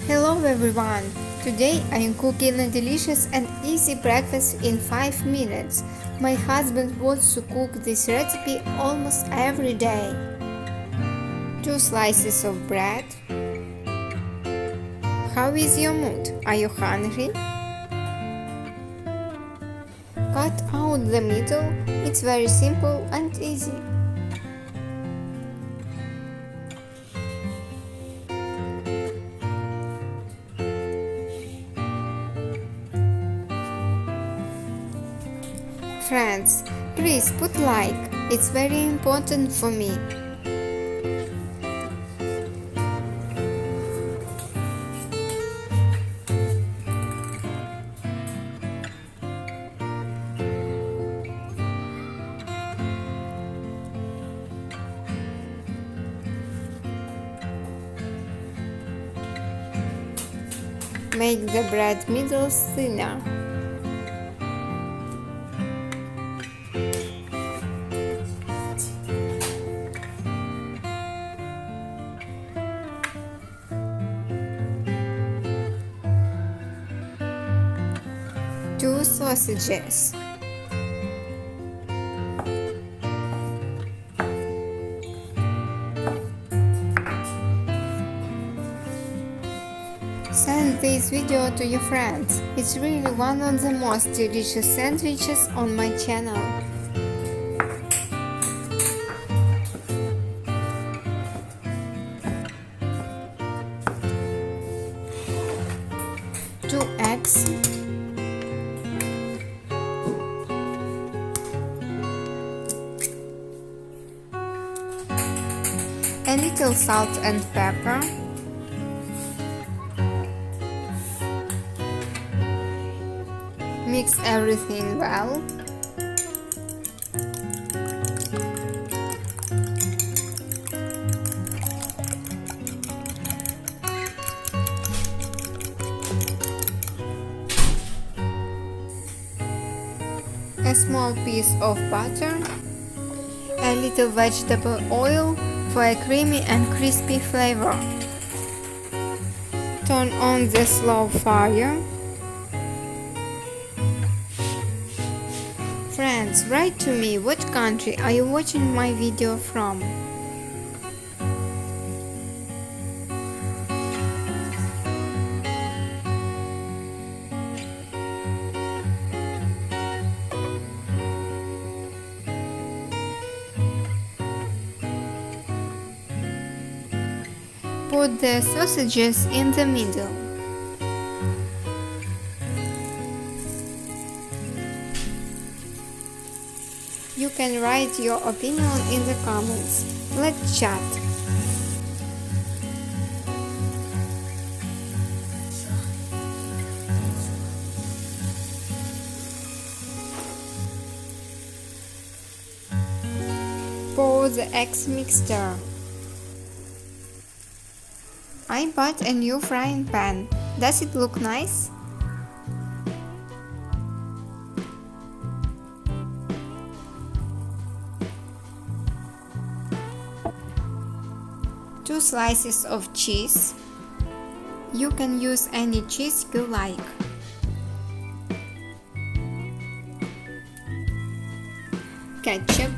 Hello everyone! Today I am cooking a delicious and easy breakfast in 5 minutes. My husband wants to cook this recipe almost every day. 2 slices of bread. How is your mood? Are you hungry? Cut out the middle. It's very simple and easy. Friends, please put like, it's very important for me. Make the bread middle thinner. Two sausages. Send this video to your friends. It's really one of the most delicious sandwiches on my channel. Two eggs. A little salt and pepper. Mix everything well. A small piece of butter. A little vegetable oil for a creamy and crispy flavor. Turn on the slow fire. Friends, write to me what country are you watching my video from. Put the sausages in the middle. You can write your opinion in the comments. Let's chat. Pour the eggs mixture. I bought a new frying pan. Does it look nice? Two slices of cheese. You can use any cheese you like. Ketchup.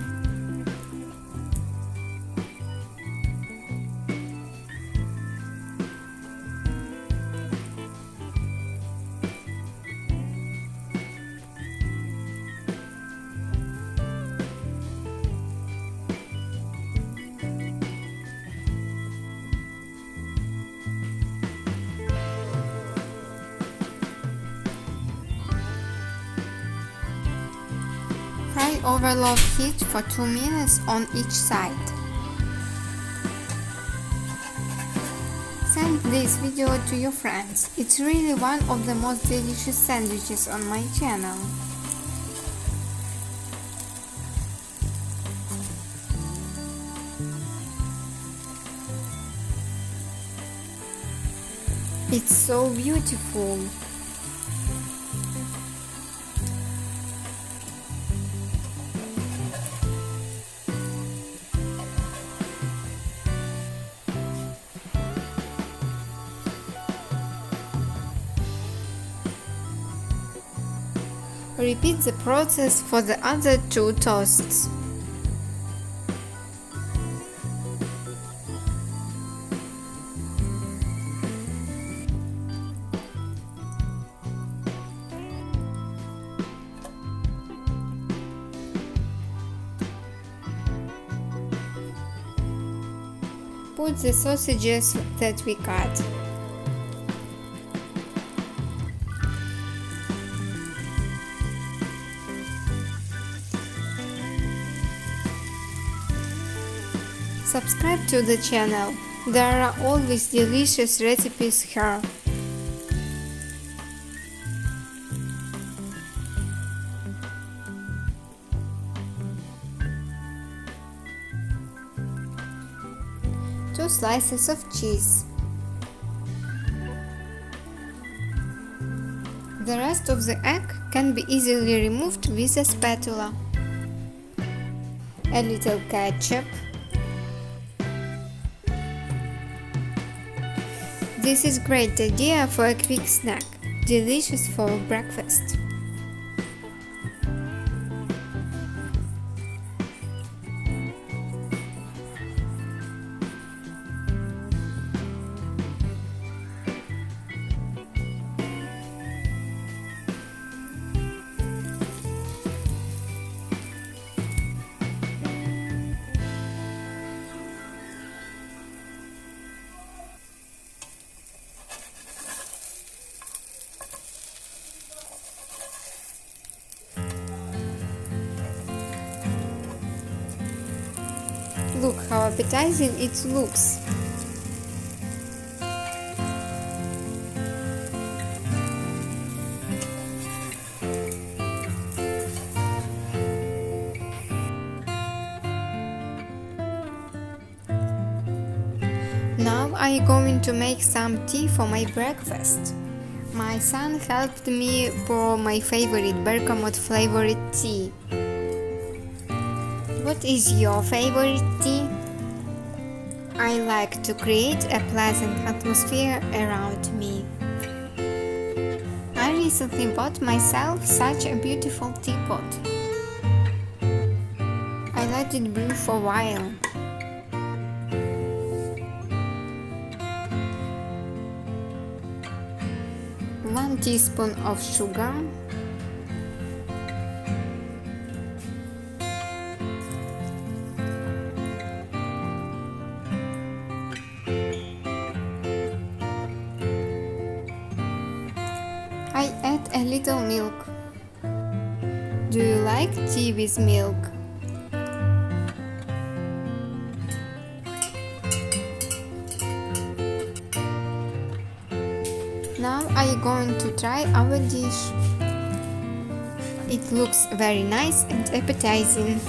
Fry over low heat for 2 minutes on each side. Send this video to your friends. It's really one of the most delicious sandwiches on my channel. It's so beautiful. Repeat the process for the other 2 toasts. Put the sausages that we cut. Subscribe to the channel. There are always delicious recipes here. Two slices of cheese. The rest of the egg can be easily removed with a spatula. A little ketchup. This is great idea for a quick snack, delicious for breakfast. Look how appetizing it looks. Now I'm going to make some tea for my breakfast. My son helped me pour my favorite bergamot flavored tea. What is your favorite tea? I like to create a pleasant atmosphere around me. I recently bought myself such a beautiful teapot. I let it brew for a while. 1 teaspoon of sugar, I add a little milk. Do you like tea with milk? Now I'm going to try our dish. It looks very nice and appetizing.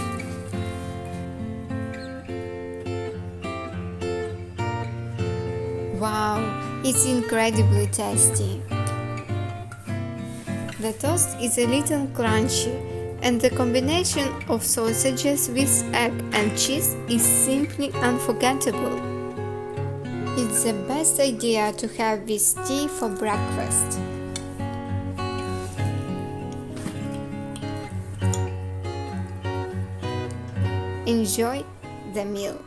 Wow, it's incredibly tasty. The toast is a little crunchy, and the combination of sausages with egg and cheese is simply unforgettable. It's the best idea to have with tea for breakfast. Enjoy the meal.